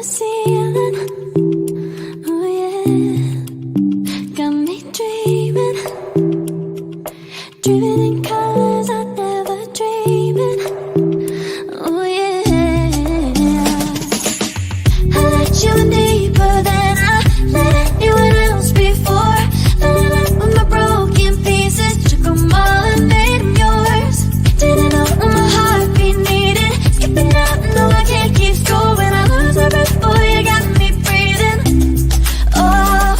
ceiling. Oh yeah, got me dreaming, dreaming in colors I never dreamed in. Oh yeah, I let you in deeper than I let anyone else before. Fell in love with my broken pieces, took them all and made them yours. Didn't know what my heartbeat needed, skipping out, no I can't keep score. When I lose my breath, boy, you got me breathing. Oh,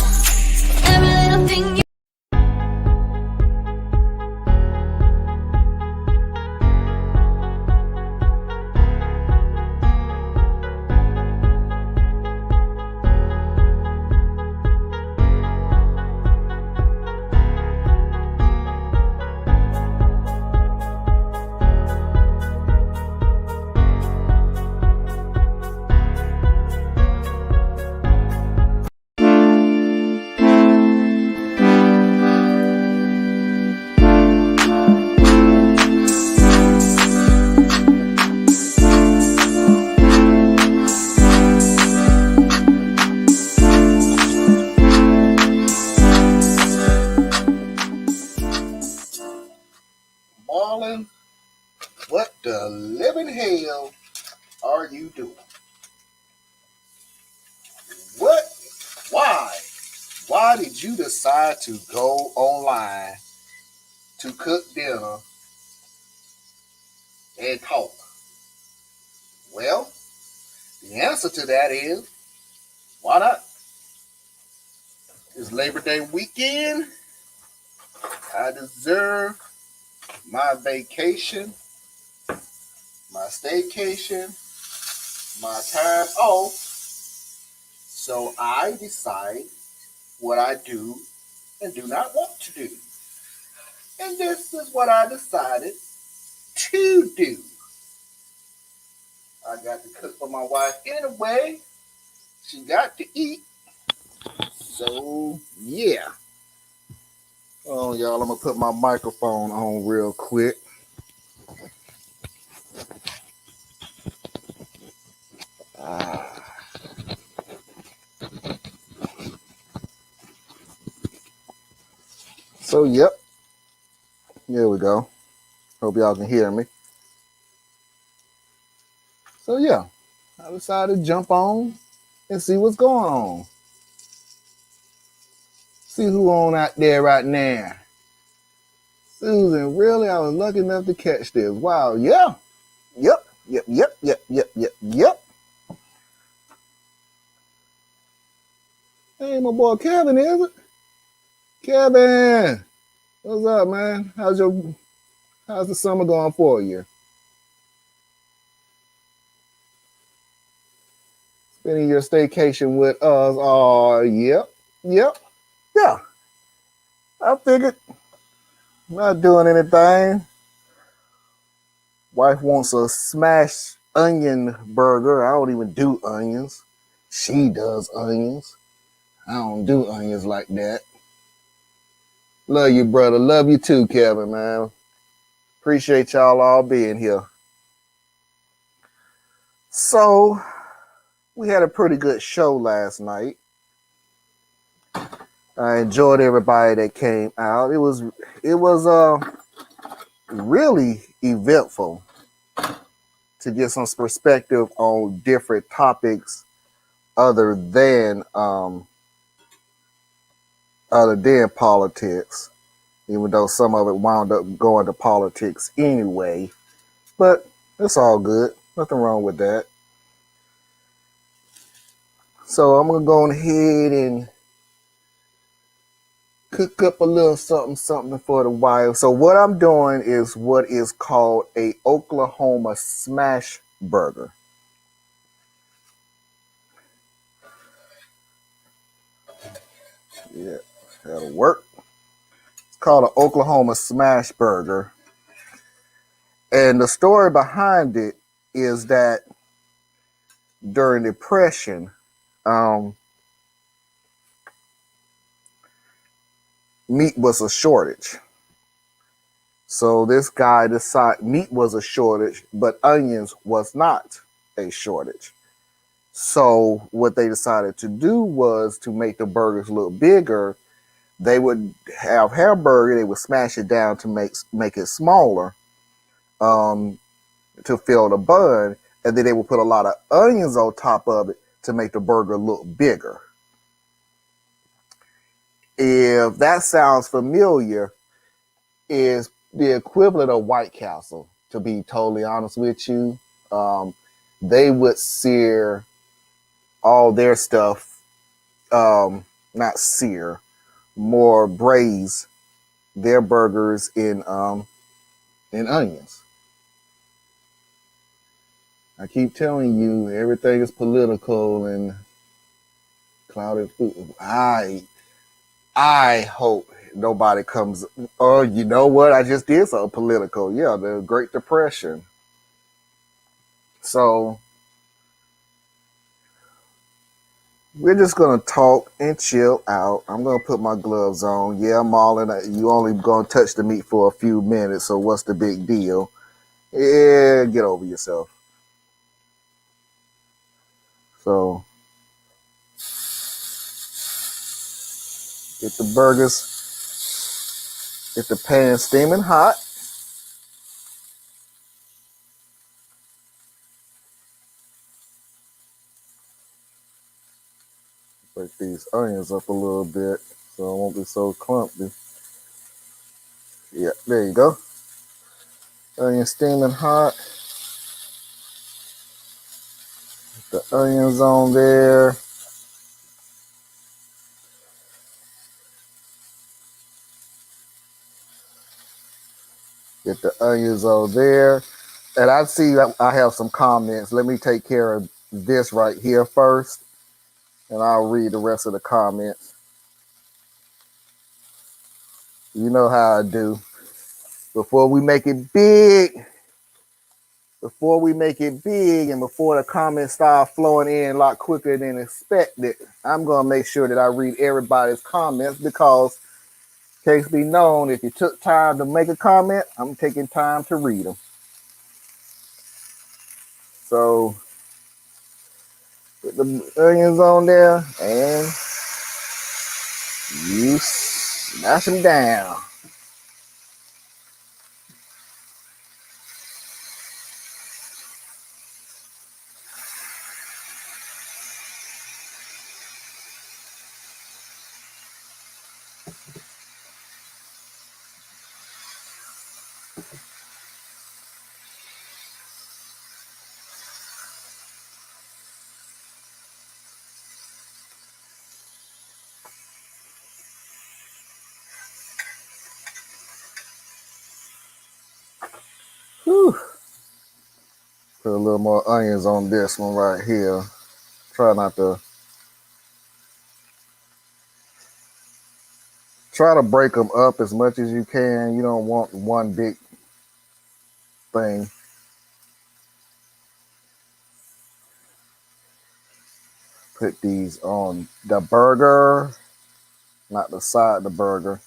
every little thing you Marlon, what the living hell are you doing? What? Why? Why did you decide to go online to cook dinner and talk? Well, the answer to that is, why not? It's Labor Day weekend. I deserve my vacation, my staycation, my time off. So I decide what I do and do not want to do. And this is what I decided to do. I got to cook for my wife anyway. She got to eat. So, yeah. Oh, y'all, I'm going to put my microphone on real quick. So, yep. Here we go. Hope y'all can hear me. So, yeah. I decided to jump on and see what's going on. See who on out there right now. Susan, really? I was lucky enough to catch this. Wow, yeah. Yep. Hey, my boy Kevin, is it? Kevin, what's up, man? How's the summer going for you? Spending your staycation with us? Oh, yep. Yeah. I figured. Not doing anything. Wife wants a smashed onion burger. I don't even do onions. She does onions. I don't do onions like that. Love you, brother. Love you too, Kevin, man. Appreciate y'all all being here. So, we had a pretty good show last night. I enjoyed everybody that came out. It was really eventful to get some perspective on different topics other than politics, even though some of it wound up going to politics anyway. But it's all good. Nothing wrong with that. So I'm gonna go ahead and cook up a little something for the wife. So what I'm doing is what is called a Oklahoma smash burger. Yeah, that'll work. It's called an Oklahoma smash burger. And the story behind it is that during the Depression, meat was a shortage. So this guy decided meat was a shortage, but onions was not a shortage. So what they decided to do was to make the burgers look bigger. They would have hamburger, they would smash it down to make it smaller, um, to fill the bun, and then they would put a lot of onions on top of it to make the burger look bigger. If that sounds familiar, is the equivalent of White Castle, to be totally honest with you. Um, they would sear all their stuff, not sear, more braise their burgers in onions. I keep telling you, everything is political and clouded food. I hope nobody comes. Oh, you know what? I just did something political. Yeah, the Great Depression. So we're just gonna talk and chill out. I'm gonna put my gloves on. Yeah, Marlon, you only gonna touch the meat for a few minutes, so what's the big deal? Yeah, get over yourself. So get the burgers, get the pan steaming hot. Break these onions up a little bit so it won't be so clumpy. Yeah, there you go. Onion steaming hot. The onions on there. Get the onions on there. And I see I have some comments. Let me take care of this right here first, and I'll read the rest of the comments. You know how I do. Before we make it big, and before the comments start flowing in a lot quicker than expected, I'm going to make sure that I read everybody's comments, because case be known, if you took time to make a comment, I'm taking time to read them. So put the onions on there and you smash them down. Whew. Put a little more onions on this one right here. Try to break them up as much as you can. You don't want one big thing. Put these on the burger, not the side of the burger.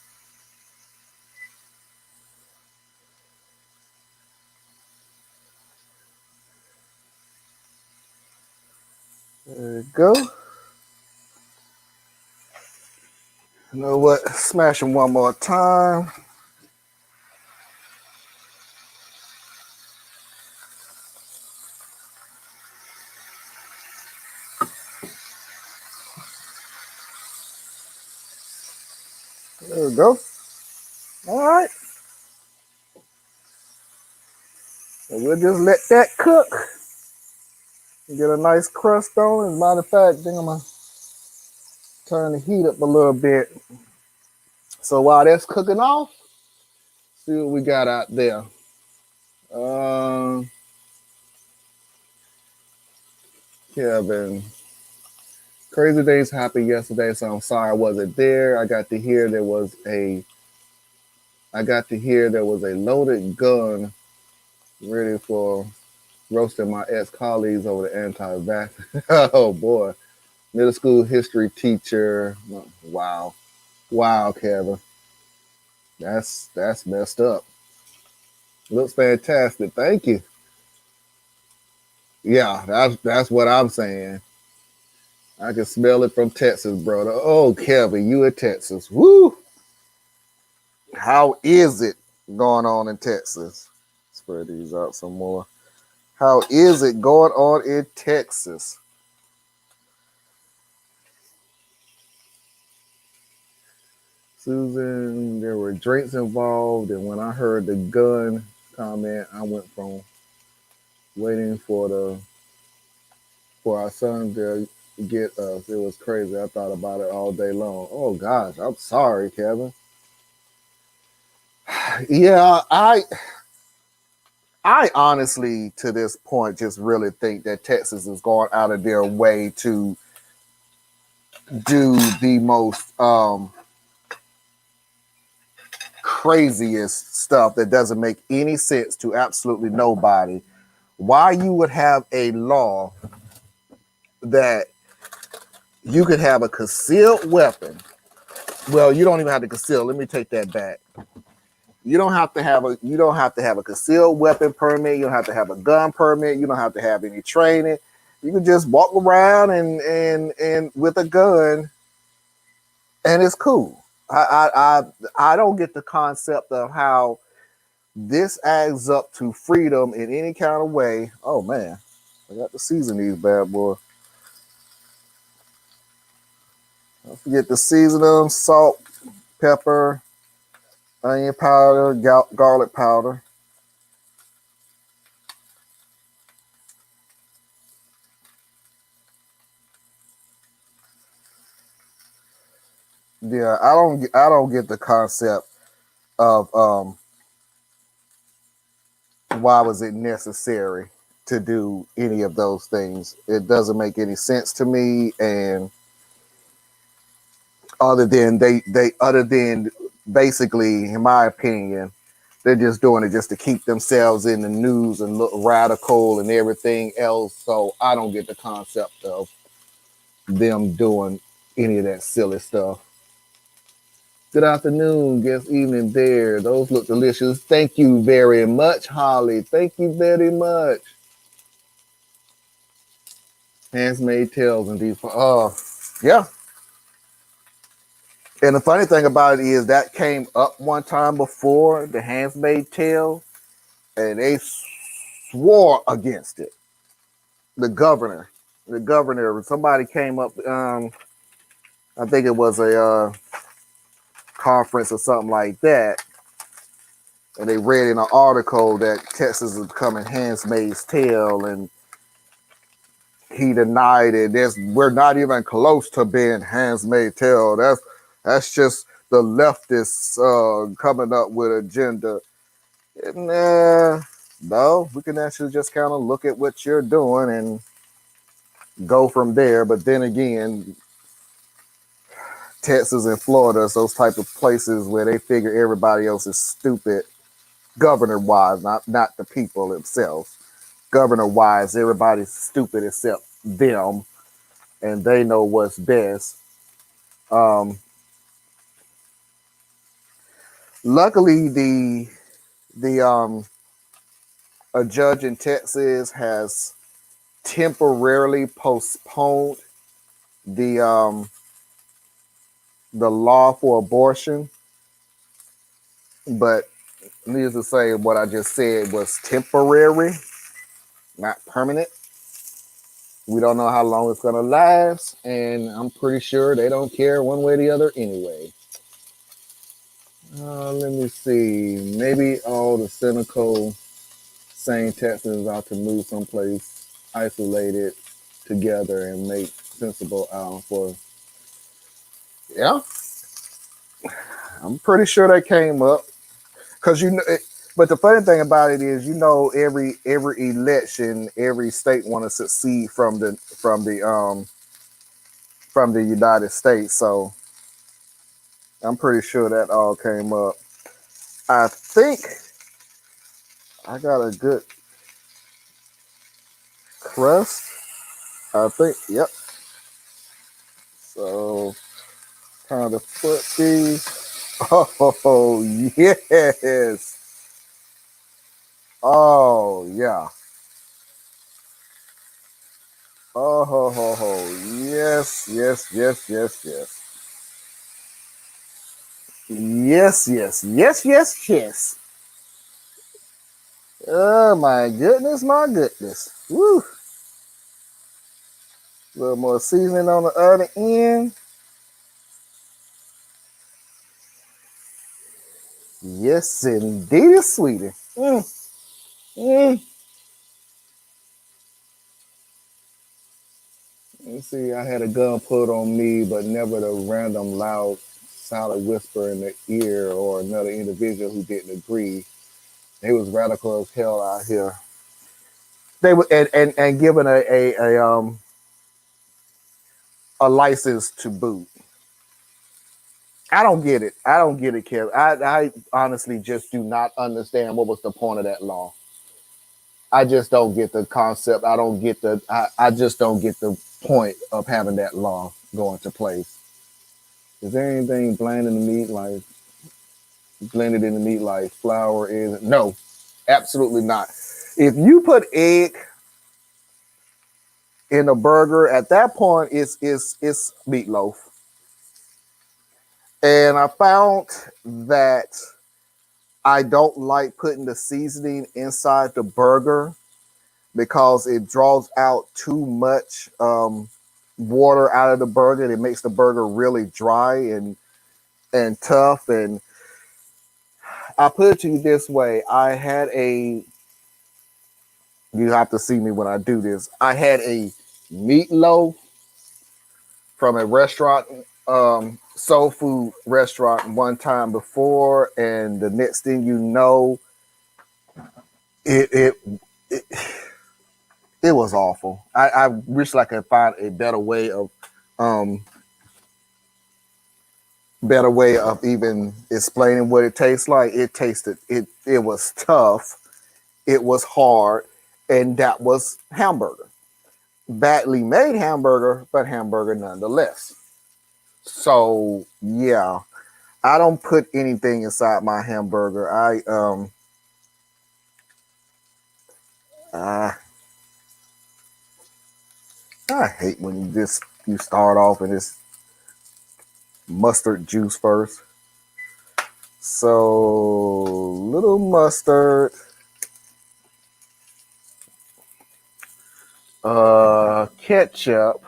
There you go. You know what? Smash them one more time. There we go. All right. And we'll just let that cook. Get a nice crust on it. As a matter of fact, I think I'm going to turn the heat up a little bit. So while that's cooking off, see what we got out there. Kevin, crazy days happened yesterday, so I'm sorry I wasn't there. I got to hear there was a loaded gun ready for roasting my ex-colleagues over the anti-vax. Oh boy, middle school history teacher. Wow, Kevin, that's messed up. Looks fantastic. Thank you. Yeah, that's what I'm saying. I can smell it from Texas, brother. Oh, Kevin, you in Texas. Woo! How is it going on in Texas? Spread these out some more. How is it going on in Texas? Susan, there were drinks involved, and when I heard the gun comment, I went from waiting for our son to get us. It was crazy. I thought about it all day long. Oh gosh, I'm sorry, Kevin. Yeah, I honestly, to this point, just really think that Texas is going out of their way to do the most craziest stuff that doesn't make any sense to absolutely nobody. Why you would have a law that you could have a concealed weapon? Well, you don't even have to conceal. Let me take that back. You don't have to have a concealed weapon permit. You don't have to have a gun permit. You don't have to have any training. You can just walk around and with a gun, and it's cool. I don't get the concept of how this adds up to freedom in any kind of way. Oh man, I got to season these bad boys. Don't forget to season them: salt, pepper, onion powder, garlic powder. Yeah, I don't get the concept of why was it necessary to do any of those things. It doesn't make any sense to me, and other than basically, in my opinion, they're just doing it just to keep themselves in the news and look radical and everything else. So I don't get the concept of them doing any of that silly stuff. Good afternoon, guess evening there. Those look delicious. Thank you very much, Holly. Thank you very much. Handmade tales and these. Yeah. And the funny thing about it is that came up one time before the Handmaid's Tale, and they swore against it. The governor, somebody came up. I think it was a conference or something like that, and they read in an article that Texas is becoming Handmaid's Tale, and he denied it. We're not even close to being Handmaid's Tale. That's just the leftists coming up with agenda. And, no, we can actually just kind of look at what you're doing and go from there. But then again, Texas and Florida, those type of places where they figure everybody else is stupid, governor wise, not the people themselves. Governor wise, everybody's stupid except them, and they know what's best. Um, Luckily, the a judge in Texas has temporarily postponed the the law for abortion, but needless to say, what I just said was temporary, not permanent. We don't know how long it's gonna last, and I'm pretty sure they don't care one way or the other anyway. Let me see. Maybe all the cynical, sane Texans out to move someplace isolated together and make sensible for. Yeah, I'm pretty sure that came up because but the funny thing about it is, every election, every state want to succeed from the United States. So I'm pretty sure that all came up. I think I got a good crust. I think, yep. So kind of put these. Oh yes. Oh yeah. Oh, ho, ho, ho. Yes, yes, yes, yes, yes. Yes, yes, yes, yes, yes. Oh, my goodness, my goodness. Woo. A little more seasoning on the other end. Yes, indeed, sweetie. Mm. You see, I had a gun put on me, but never the random loud, solid whisper in the ear or another individual who didn't agree. They was radical as hell out here. They were and given a license to boot. I don't get it. I don't get it, Kev. I honestly just do not understand what was the point of that law. I just don't get the concept. I don't get I just don't get the point of having that law go into place. Is there anything blended in the meat like flour is? No, absolutely not. If you put egg in a burger, at that point it's meatloaf. And I found that I don't like putting the seasoning inside the burger because it draws out too much water out of the burger. It makes the burger really dry and tough. And I put it to you this way: I had a. You have to see me when I do this. I had a meatloaf from a restaurant, soul food restaurant, one time before, and the next thing you know, it it it, it was awful. I wish I could find a um better way of even explaining what it tastes like. It tasted it was tough, it was hard, and that was hamburger. Badly made hamburger, but hamburger nonetheless. So yeah, I don't put anything inside my hamburger. I I hate when you start off and it's mustard juice first. So little mustard, ketchup,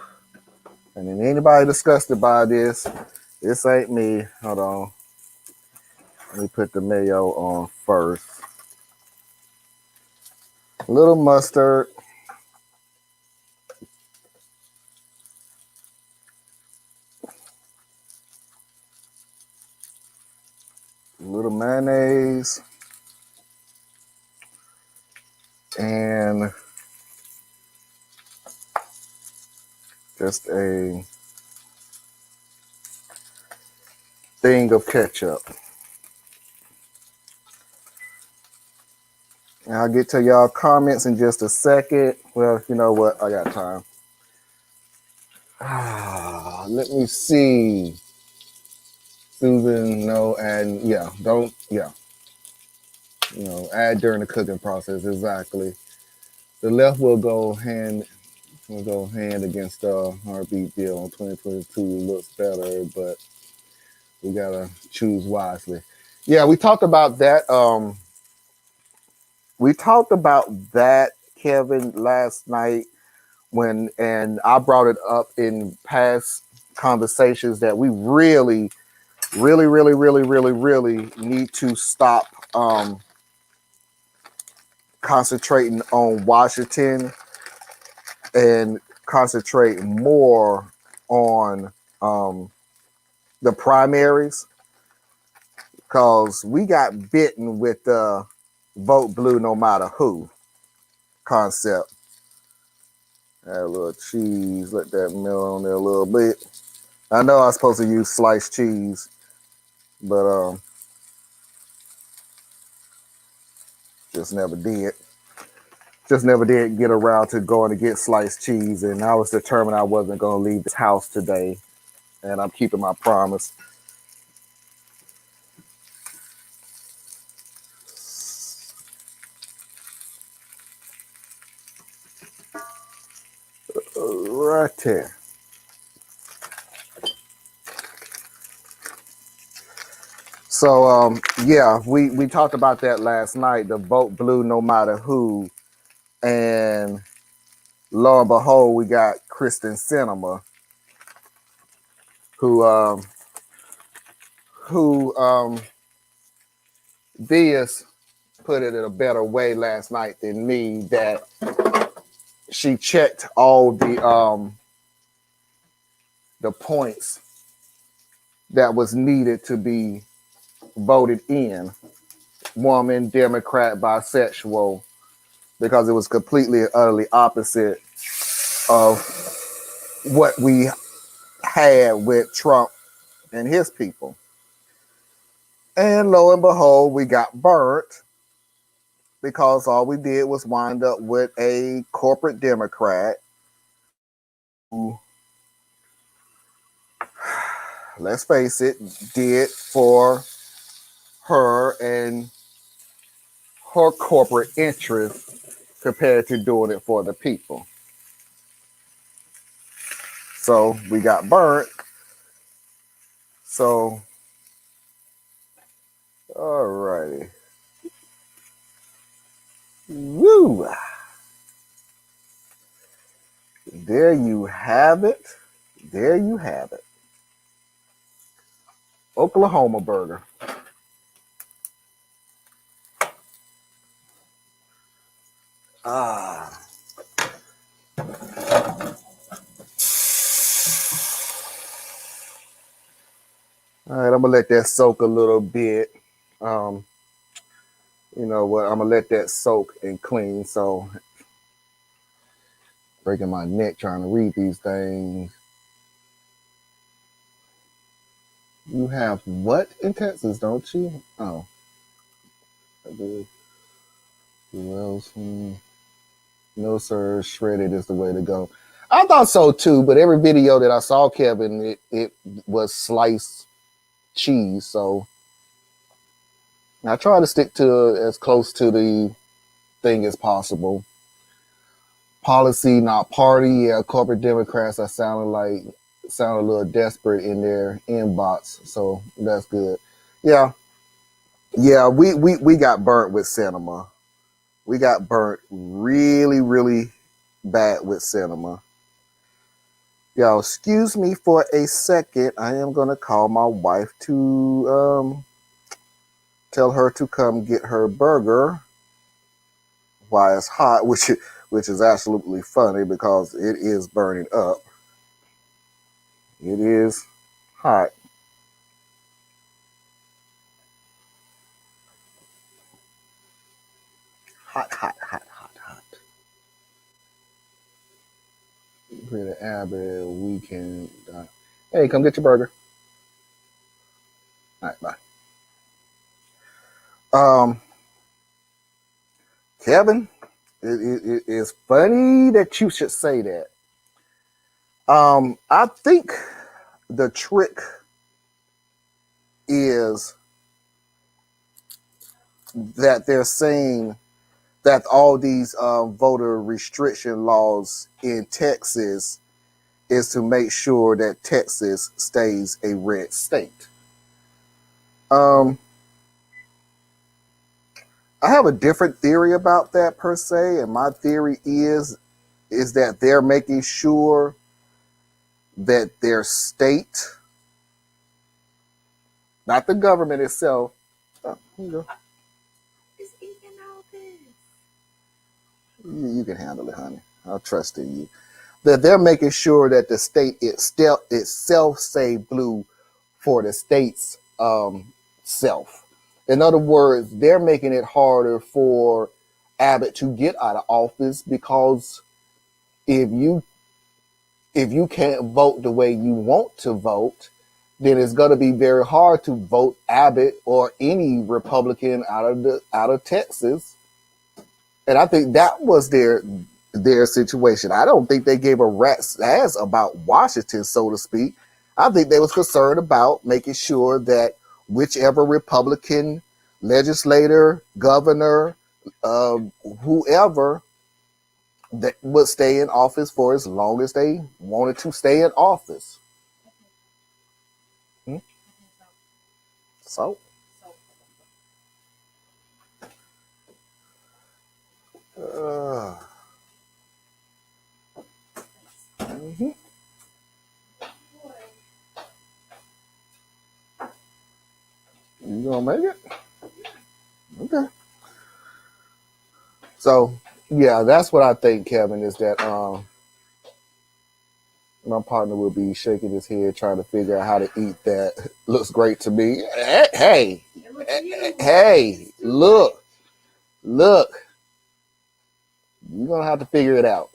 and then anybody disgusted by this ain't me. Hold on, let me put the mayo on first. Little mustard, little mayonnaise, and just a thing of ketchup. And I'll get to y'all comments in just a second. Well, you know what? I got time. Let me see. Susan, no, and yeah, don't, yeah, add during the cooking process. Exactly. The left will go hand against heartbeat deal on 2022 looks better, but we gotta choose wisely. Yeah, we talked about that. We talked about that, Kevin, last night and I brought it up in past conversations that we really, really, really, really, really, really need to stop concentrating on Washington and concentrate more on the primaries because we got bitten with the vote blue no matter who concept. Add a little cheese, let that melt on there a little bit. I know I was supposed to use sliced cheese, but just never did. Just never did get around to going to get sliced cheese, and I was determined I wasn't going to leave this house today, and I'm keeping my promise. right there. So yeah, we talked about that last night. The vote blue no matter who, and lo and behold, we got Kristen Sinema, who Vias put it in a better way last night than me, that she checked all the points that was needed to be voted in: woman, Democrat, bisexual, because it was completely and utterly opposite of what we had with Trump and his people. And lo and behold, we got burnt because all we did was wind up with a corporate Democrat who, let's face it, did for her and her corporate interest compared to doing it for the people. So we got burnt. So, alrighty. Woo! There you have it. There you have it. Oklahoma burger. Ah. All right, I'm gonna let that soak a little bit. You know what? I'm gonna let that soak and clean. So, breaking my neck trying to read these things. You have what in Texas, don't you? Oh, I do. Who else? No, sir. Shredded is the way to go. I thought so too, but every video that I saw, Kevin, it was sliced cheese. So I try to stick to as close to the thing as possible. Policy, not party. Yeah, corporate Democrats. I sounded a little desperate in their inbox, so that's good. Yeah, we got burnt with Sinema. We got burnt really, really bad with Sinema. Y'all, excuse me for a second. I am gonna call my wife to tell her to come get her burger while it's hot, which is absolutely funny because it is burning up. It is hot. Hot. Here to Abbott, we can. Hey, come get your burger. All right, bye. Kevin, it is funny that you should say that. I think the trick is that they're saying that all these voter restriction laws in Texas is to make sure that Texas stays a red state. I have a different theory about that per se, and my theory is that they're making sure that their state, not the government itself, here you go. Is eating all this. You can handle it, honey. I'll trust in you. That they're making sure that the state itself say blue for the state's self. In other words, they're making it harder for Abbott to get out of office because if you can't vote the way you want to vote, then it's going to be very hard to vote Abbott or any Republican out of Texas. And I think that was their situation. I don't think they gave a rat's ass about Washington, so to speak. I think they was concerned about making sure that whichever Republican legislator, governor, whoever that would stay in office for as long as they wanted to stay in office. Hmm? So, uh, mhm. You gonna make it? Okay. So, yeah, that's what I think, Kevin, is that my partner will be shaking his head trying to figure out how to eat that. Looks great to me. Hey, hey, look. You're gonna have to figure it out.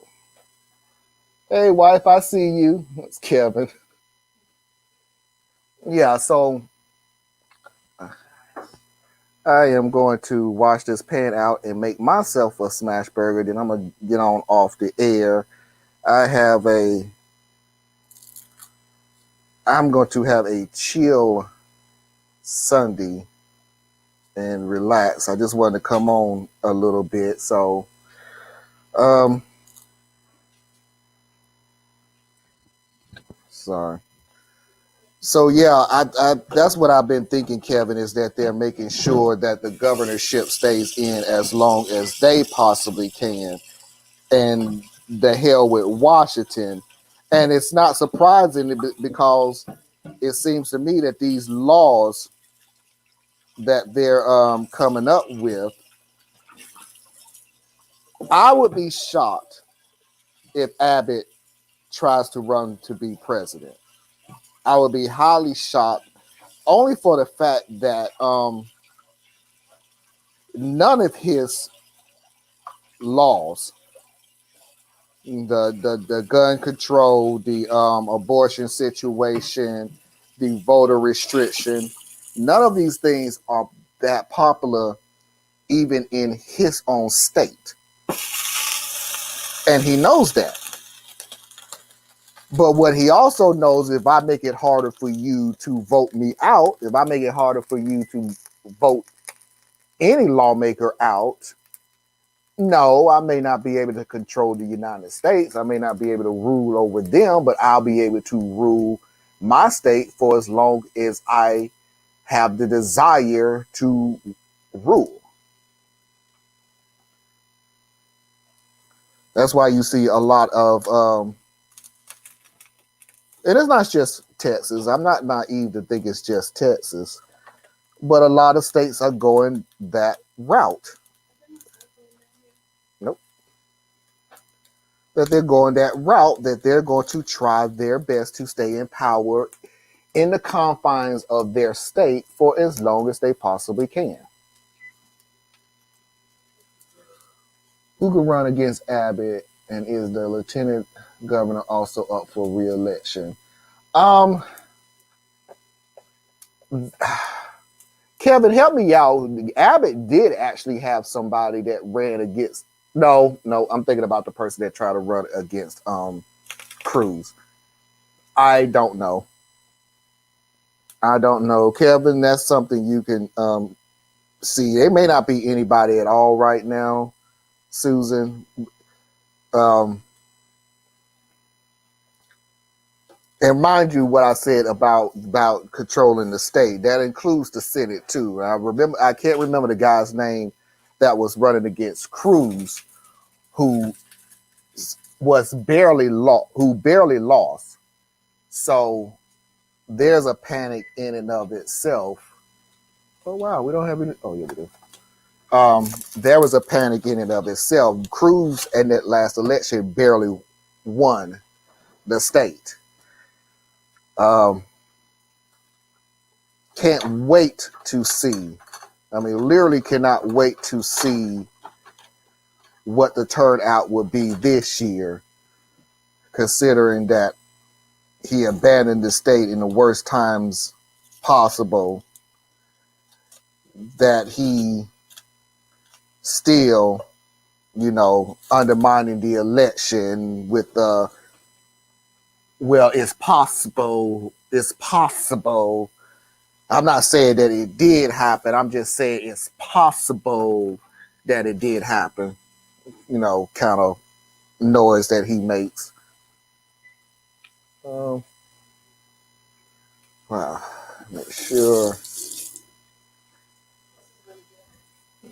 Hey, wife, I see you. It's Kevin. Yeah, so I am going to wash this pan out and make myself a smash burger. Then I'm gonna get on off the air. I have a. I'm going to have a chill Sunday and relax. I just wanted to come on a little bit. So, um, sorry. So yeah, I that's what I've been thinking, Kevin, is that they're making sure that the governorship stays in as long as they possibly can, and the hell with Washington. And it's not surprising because it seems to me that these laws that they're coming up with, I would be shocked if Abbott tries to run to be president. I would be highly shocked, only for the fact that none of his laws, the gun control, the abortion situation, the voter restriction, none of these things are that popular even in his own state. And he knows that. But what he also knows, if I make it harder for you to vote me out, if I make it harder for you to vote any lawmaker out, no, I may not be able to control the United States. I may not be able to rule over them, but I'll be able to rule my state for as long as I have the desire to rule. That's why you see a lot of, and it's not just Texas. I'm not naive to think it's just Texas, but a lot of states are going that route. Nope. That they're going that route, that they're going to try their best to stay in power in the confines of their state for as long as they possibly can. Who can run against Abbott, and is the lieutenant governor also up for re-election? Um, Kevin, help me out. Abbott did actually have somebody that ran against. No, I'm thinking about the person that tried to run against Cruz. I don't know. Kevin. That's something you can see. There may not be anybody at all right now, Susan. Um, and mind you, what I said about controlling the state, that includes the Senate too. I can't remember the guy's name that was running against Cruz, who barely lost. So there's a panic in and of itself. Oh wow, we don't have any. Oh yeah, we do. There was a panic in and of itself. Cruz in that last election barely won the state. Um, can't wait to see. I mean, literally cannot wait to see what the turnout will be this year, considering that he abandoned the state in the worst times possible, that he still, undermining the election with well, it's possible. I'm not saying that it did happen. I'm just saying it's possible that it did happen. Kind of noise that he makes. Wow, make sure.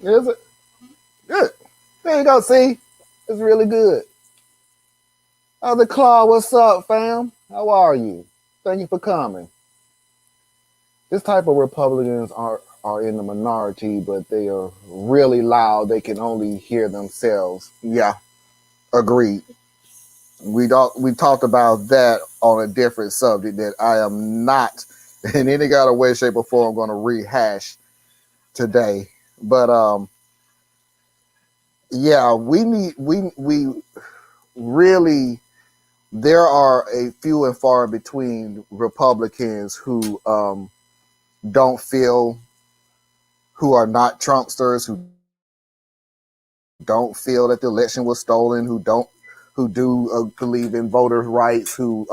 Is it good? There you go. See, it's really good. Other Claw, what's up, fam? How are you? Thank you for coming. This type of Republicans are in the minority, but they are really loud. They can only hear themselves. Yeah, agreed. We talked about that on a different subject that I am not in any kind of way, shape, or form going to rehash today. But yeah, we really, there are a few and far between Republicans who don't feel, who are not Trumpsters, who don't feel that the election was stolen, who do believe in voter rights, who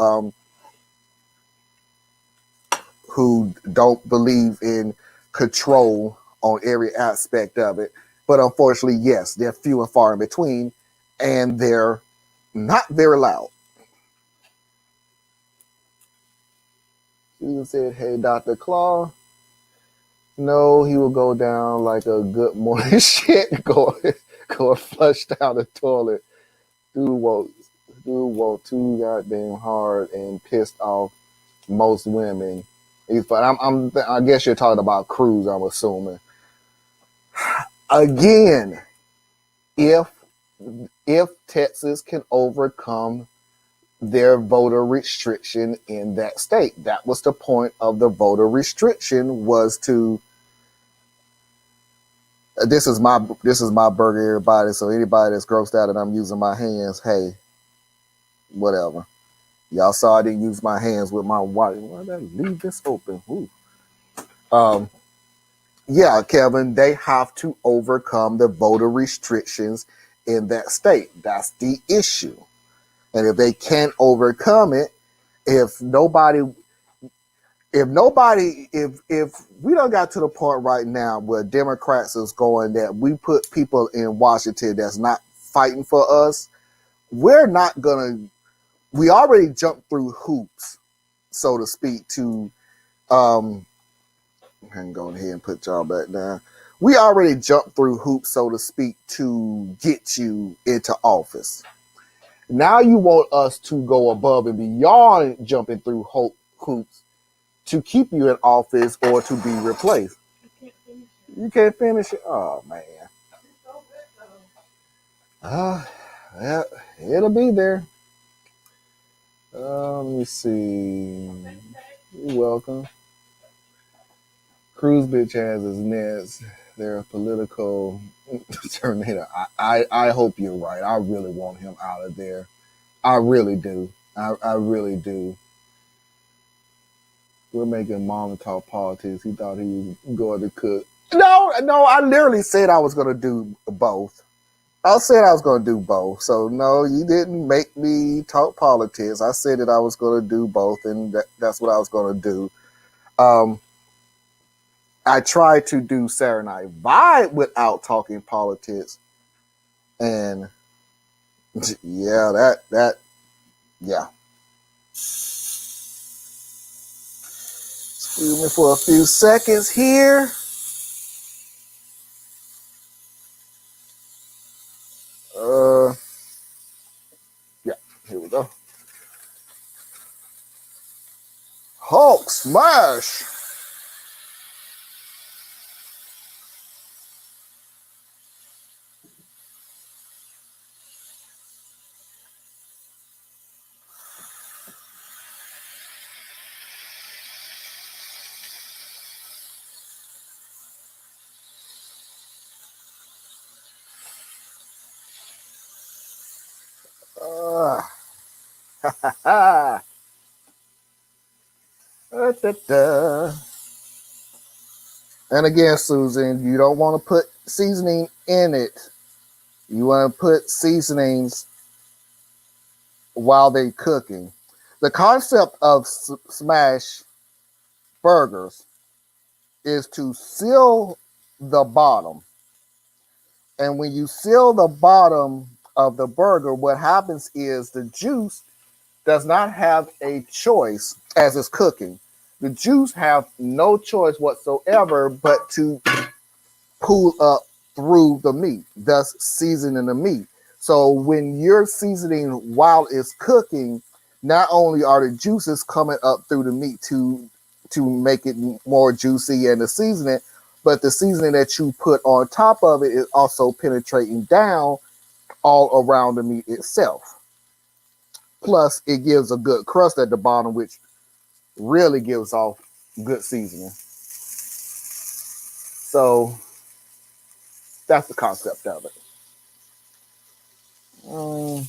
don't believe in control on every aspect of it. But unfortunately, yes, they're few and far in between, and they're not very loud. Susan said, "Hey, Dr. Claw." No, he will go down like a good morning shit, go flush down the toilet. Dude woke too goddamn hard and pissed off most women. But I guess you're talking about Cruz, I'm assuming. Again, if Texas can overcome their voter restriction in that state, that was the point of the voter restriction, was to this is my burger, everybody. So anybody that's grossed out and I'm using my hands, hey, whatever. Y'all saw I didn't use my hands with my wife. Why did I leave this open? Ooh. Yeah, Kevin, they have to overcome the voter restrictions in that state. That's the issue. And if they can't overcome it, if we don't got to the point right now where Democrats is going that we put people in Washington that's not fighting for us, we already jumped through hoops, so to speak, to I can go ahead and put y'all back down. We already jumped through hoops, so to speak, to get you into office. Now you want us to go above and beyond jumping through hoops to keep you in office or to be replaced. You can't finish it? Oh, man. Yeah, it'll be there. Let me see. You're welcome. Cruz bitch has his nets. They're a political tornado. I hope you're right. I really want him out of there. I really do. I really do. We're making mom talk politics. He thought he was going to cook. No, I literally said I was going to do both. I said I was going to do both. So, no, you didn't make me talk politics. I said that I was going to do both, and that's what I was going to do. I tried to do Saturday Night Vibe without talking politics. And, yeah, yeah. Excuse me for a few seconds here. Yeah, here we go. Hulk smash. And again, Susan, you don't want to put seasoning in it. You want to put seasonings while they're cooking. The concept of smash burgers is to seal the bottom. And when you seal the bottom of the burger, what happens is the juice does not have a choice as it's cooking. The juice have no choice whatsoever but to pull up through the meat, thus seasoning the meat. So when you're seasoning while it's cooking, not only are the juices coming up through the meat to make it more juicy and the seasoning, but the seasoning that you put on top of it is also penetrating down all around the meat itself. Plus, it gives a good crust at the bottom, which really gives off good seasoning. So that's the concept of it. Um,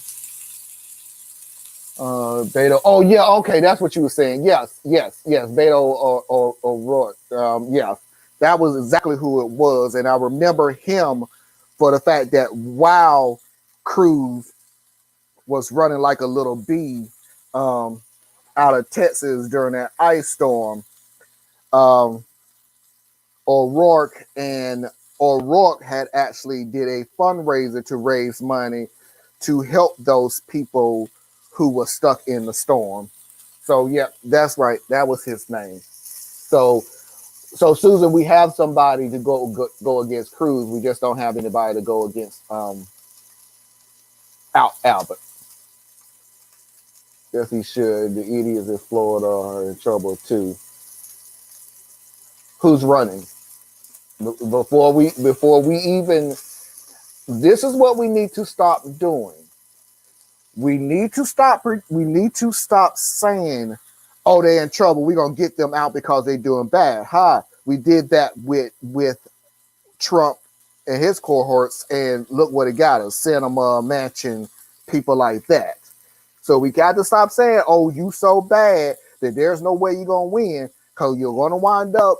Beto. Oh yeah, okay, that's what you were saying. Yes. Beto or Roy. Yeah, that was exactly who it was, and I remember him for the fact that while Cruz was running like a little bee um, out of Texas during that ice storm, um, O'Rourke had actually did a fundraiser to raise money to help those people who were stuck in the storm. So yeah, that's right. That was his name. So Susan, we have somebody to go against Cruz. We just don't have anybody to go against Albert. Yes, he should. The idiots in Florida are in trouble too. Who's running? Before we even, this is what we need to stop doing. We need to stop saying, oh, they're in trouble, we're gonna get them out because they're doing bad. Hi, we did that with Trump and his cohorts, and look what it got us: Sinema, Manchin, people like that. So we got to stop saying, oh, you so bad that there's no way you're gonna win, because you're gonna wind up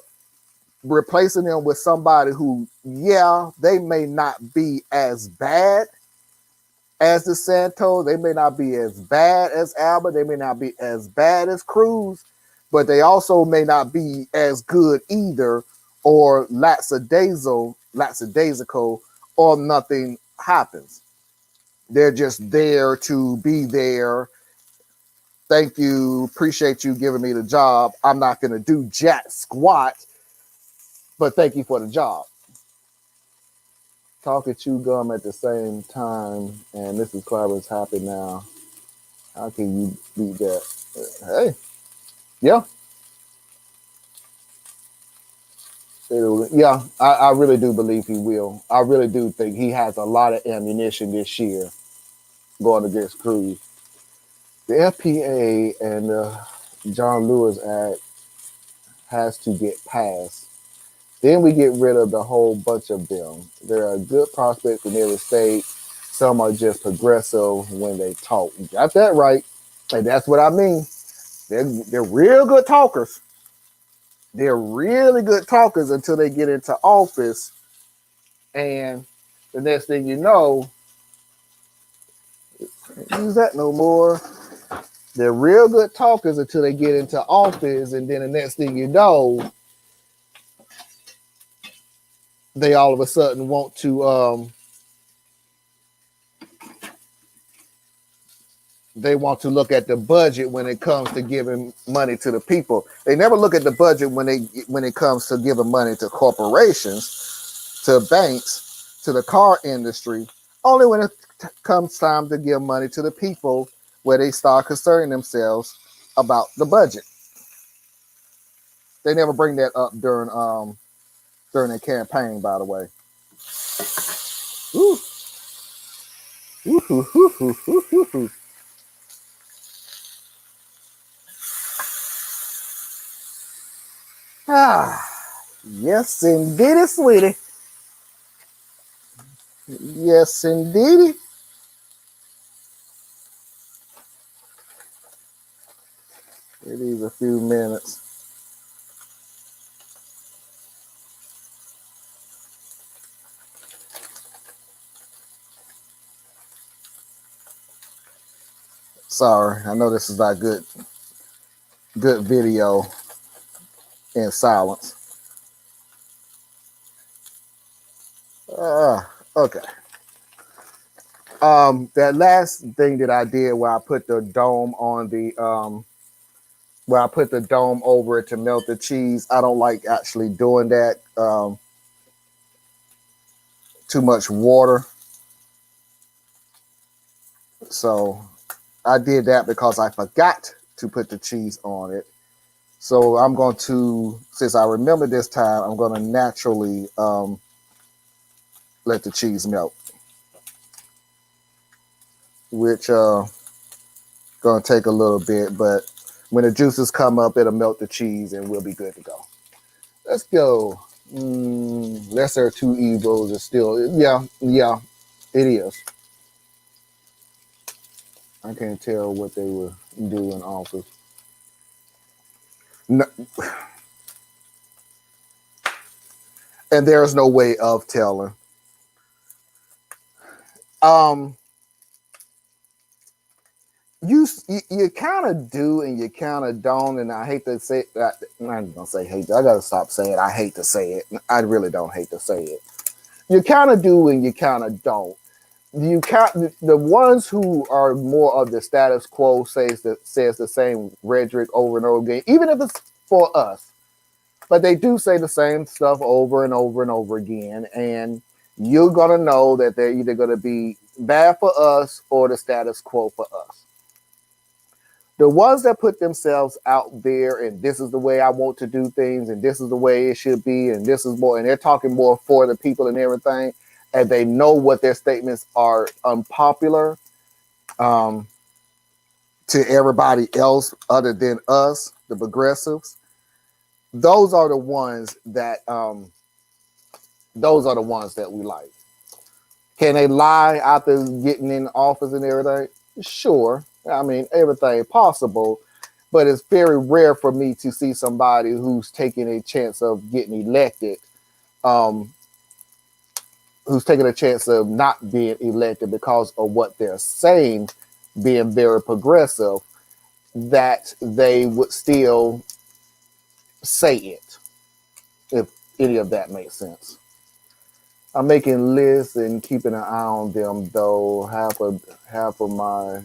replacing them with somebody who, yeah, they may not be as bad as DeSanto. They may not be as bad as Albert. They may not be as bad as Cruz, but they also may not be as good either, or lackadaisical, or nothing happens. They're just there to be there. Thank you. Appreciate you giving me the job. I'm not going to do jack squat, but thank you for the job. Talk and chew gum at the same time, and Mrs. Clara's happy now. How can you beat that? Hey, yeah, yeah. I really do believe he will. I really do think he has a lot of ammunition this year going against Cruz. The FPA and the John Lewis Act has to get passed. Then we get rid of the whole bunch of them. There are good prospects in every state. Some are just progressive when they talk. You got that right. And that's what I mean. They're real good talkers. They're really good talkers until they get into office. And the next thing you know, can't use that no more. They're real good talkers until they get into office. And then the next thing you know, they all of a sudden want to they want to look at the budget when it comes to giving money to the people. They never look at the budget when it comes to giving money to corporations, to banks, to the car industry. Only when it comes time to give money to the people, where they start concerning themselves about the budget. They never bring that up during their campaign, by the way. Ooh. Ooh, ooh, ooh, ooh, ooh, ooh. Ah, yes, indeedy, sweetie. Yes, indeedy. It is a few minutes. Sorry, I know this is not good video in silence. Okay. That last thing that I did where I put the dome on the where I put the dome over it to melt the cheese. I don't like actually doing that. Too much water. So I did that because I forgot to put the cheese on it. So I'm going to, since I remember this time, I'm going to naturally let the cheese melt, which going to take a little bit, but when the juices come up, it'll melt the cheese and we'll be good to go. Let's go. Lesser of two evils is still, yeah, it is. I can't tell what they were doing office. No, and there's no way of telling. Um, you kind of do and you kind of don't, and I hate to say that. I'm gonna say hate. I gotta stop saying I hate to say it. I really don't hate to say it. You kind of do and you kind of don't. You count the ones who are more of the status quo says the same rhetoric over and over again, even if it's for us. But they do say the same stuff over and over and over again, and you're gonna know that they're either gonna be bad for us or the status quo for us. The ones that put themselves out there and this is the way I want to do things and this is the way it should be and this is more, and they're talking more for the people and everything, and they know what their statements are unpopular to everybody else other than us, the progressives. Those are the ones that we like. Can they lie after getting in office and everything? Sure. I mean, everything possible, but it's very rare for me to see somebody who's taking a chance of getting elected, who's taking a chance of not being elected because of what they're saying, being very progressive, that they would still say it, if any of that makes sense. I'm making lists and keeping an eye on them, though. Half of my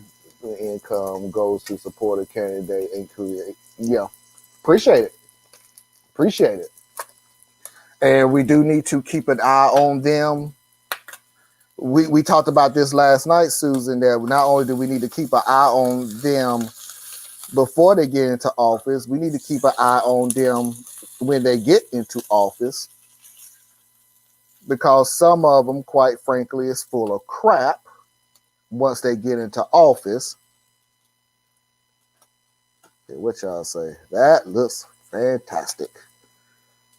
income goes to support a candidate and create. Yeah, appreciate it. And we do need to keep an eye on them. We talked about this last night, Susan, that not only do we need to keep an eye on them before they get into office, we need to keep an eye on them when they get into office, because some of them, quite frankly, is full of crap once they get into office. Okay, what y'all say? That looks fantastic.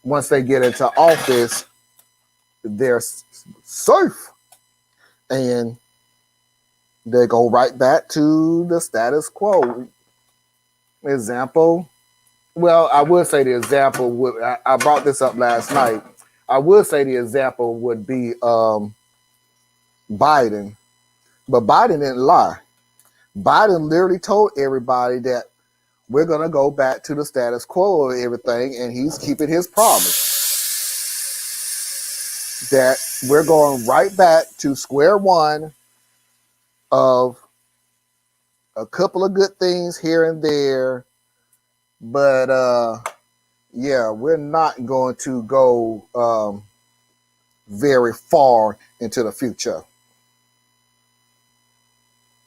Once they get into office, they're safe. And they go right back to the status quo. Example. Well, I would say the example would, I brought this up last night. I would say the example would be Biden. But Biden didn't lie. Biden literally told everybody that we're going to go back to the status quo of everything, and he's keeping his promise. That we're going right back to square one of a couple of good things here and there, but yeah, we're not going to go very far into the future.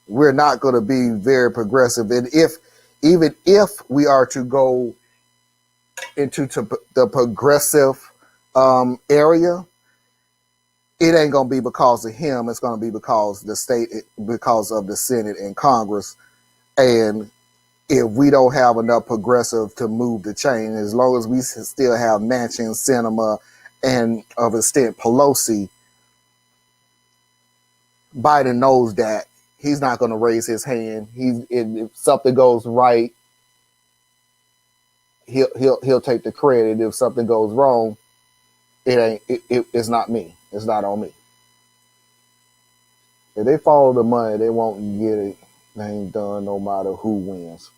We're not going to be very progressive, and even if we are to go into the progressive area, it ain't gonna be because of him. It's gonna be because because of the Senate and Congress. And if we don't have enough progressive to move the chain, as long as we still have Manchin, Sinema, and of extent Pelosi, Biden knows that he's not going to raise his hand. If something goes right, he'll take the credit. If something goes wrong, it's not me. It's not on me. If they follow the money, they won't get it. They ain't done no matter who wins.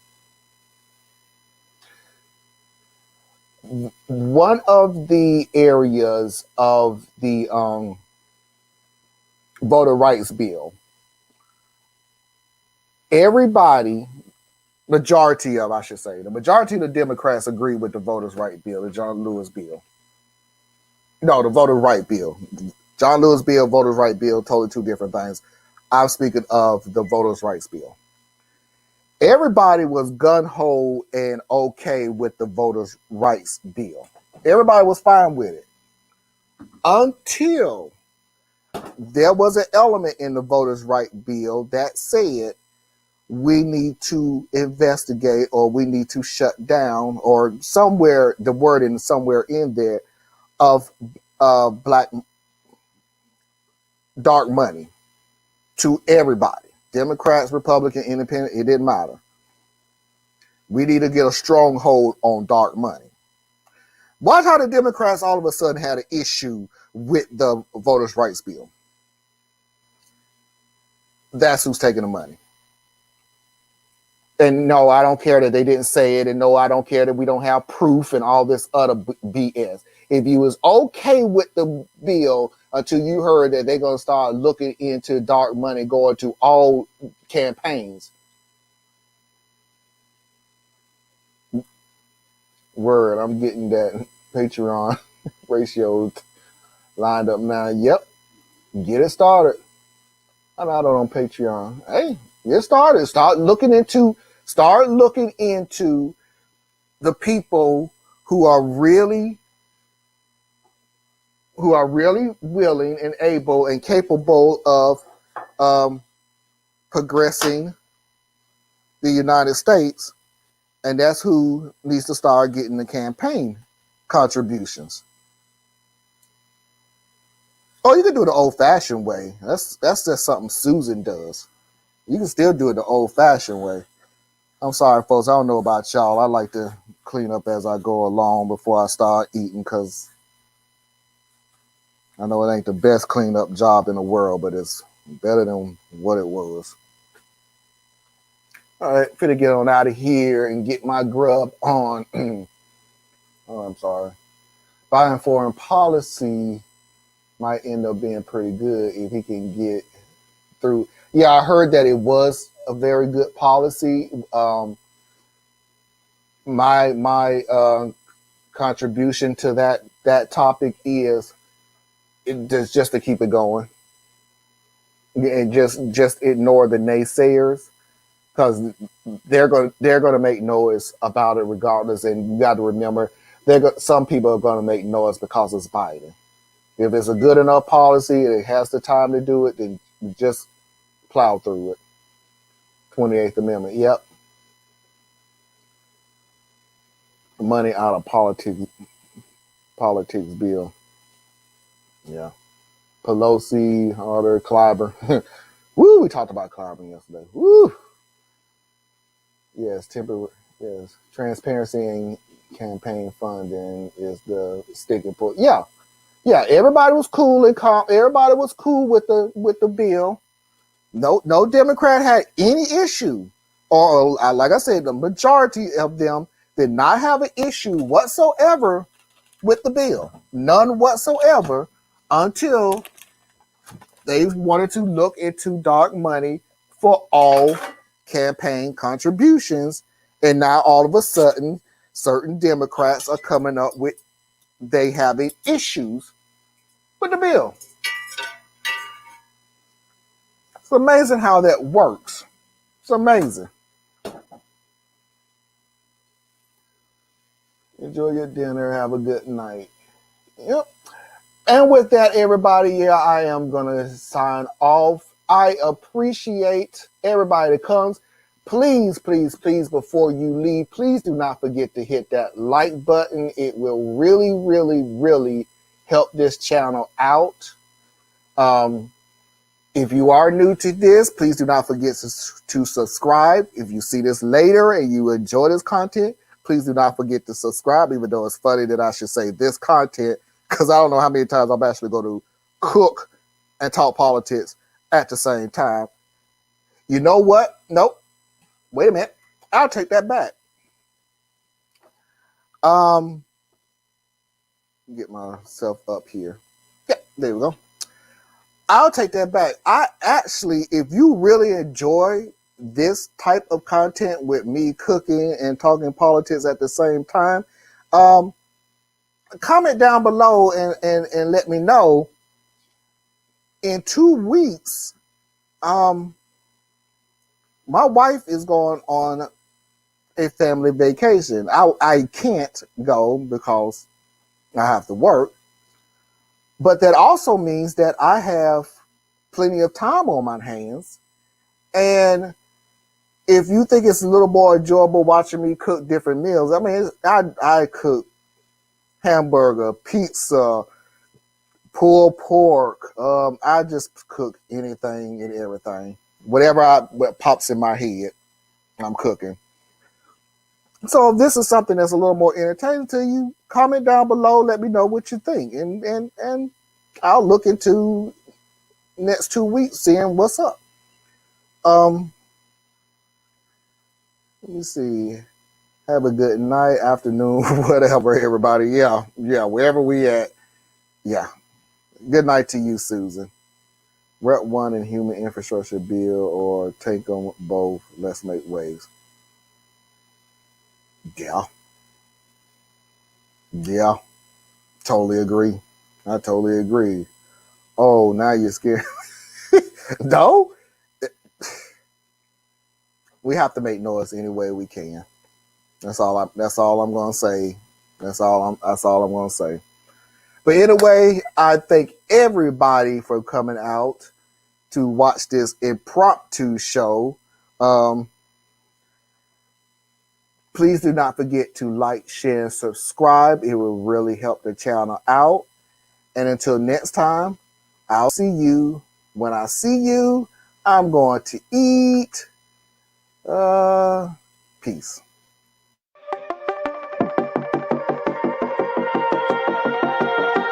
One of the areas of the voter rights bill Everybody, majority of, I should say, the majority of the Democrats agree with the voters' right bill, the John Lewis bill. No, the voter right bill. John Lewis bill, voters' right bill, totally two different things. I'm speaking of the voters' rights bill. Everybody was gun-ho and okay with the voters' rights bill. Everybody was fine with it. Until there was an element in the voters' right bill that said we need to investigate or we need to shut down, or somewhere, the wording somewhere in there, of black dark money to everybody. Democrats, Republican, Independent, it didn't matter. We need to get a stronghold on dark money. Watch how the Democrats all of a sudden had an issue with the voters' rights bill. That's who's taking the money. And no, I don't care that they didn't say it. And no, I don't care that we don't have proof and all this other BS. If you was okay with the bill until you heard that they're going to start looking into dark money going to all campaigns. Word, I'm getting that Patreon ratio lined up now. Yep, get it started. I'm out on Patreon. Hey, get started. Start looking into the people who are really willing and able and capable of progressing the United States. And that's who needs to start getting the campaign contributions. Oh, you can do it the old-fashioned way. That's just something Susan does. You can still do it the old-fashioned way. I'm sorry, folks. I don't know about y'all. I like to clean up as I go along before I start eating, because I know it ain't the best cleanup job in the world, but it's better than what it was. All right, finna get on out of here and get my grub on. Oh, I'm sorry. Biden foreign policy might end up being pretty good if he can get through. Yeah, I heard that it was a very good policy. My contribution to that topic is just to keep it going and just ignore the naysayers, because they're going to make noise about it regardless. And you got to remember, some people are going to make noise because it's Biden. If it's a good enough policy and it has the time to do it, then just plow through it. 28th Amendment. Yep. Money out of politics bill. Yeah. Pelosi, Harder, Clyburn. Woo, we talked about Clyburn yesterday. Woo. Yes, yes. Transparency and campaign funding is the sticking point. Yeah. Yeah, everybody was cool and calm. Everybody was cool with the bill. No Democrat had any issue, or like I said, the majority of them did not have an issue whatsoever with the bill. None whatsoever, until they wanted to look into dark money for all campaign contributions. And now all of a sudden, certain Democrats are coming up with they having issues with the bill. It's amazing how that works. It's amazing. Enjoy your dinner. Have a good night. Yep. And with that, everybody, yeah, I am going to sign off. I appreciate everybody that comes. Please, please, please, before you leave, please do not forget to hit that like button. It will really, really, really help this channel out. If you are new to this, please do not forget to subscribe. If you see this later and you enjoy this content, please do not forget to subscribe, even though it's funny that I should say this content, because I don't know how many times I'm actually going to cook and talk politics at the same time. You know what? Nope. Wait a minute. I'll take that back. Get myself up here. Yeah, there we go. I'll take that back. I actually, if you really enjoy this type of content with me cooking and talking politics at the same time, um, comment down below and let me know. In 2 weeks, my wife is going on a family vacation. I can't go because I have to work, but that also means that I have plenty of time on my hands. And if you think it's a little more enjoyable watching me cook different meals, I mean, I cook hamburger, pizza, pulled pork. I just cook anything and everything. What pops in my head, I'm cooking. So if this is something that's a little more entertaining to you, comment down below. Let me know what you think, and I'll look into next 2 weeks seeing what's up. Let me see. Have a good night, afternoon, whatever, everybody. Yeah, wherever we at. Yeah. Good night to you, Susan. Rep one in human infrastructure bill or take on both. Let's make waves. Yeah. Yeah. Totally agree. I totally agree. Oh, now you're scared. No? We have to make noise any way we can. That's all I'm gonna say. That's all I'm gonna say. But anyway, I thank everybody for coming out to watch this impromptu show. Please do not forget to like, share, and subscribe. It will really help the channel out. And until next time, I'll see you. When I see you, I'm going to eat. Peace.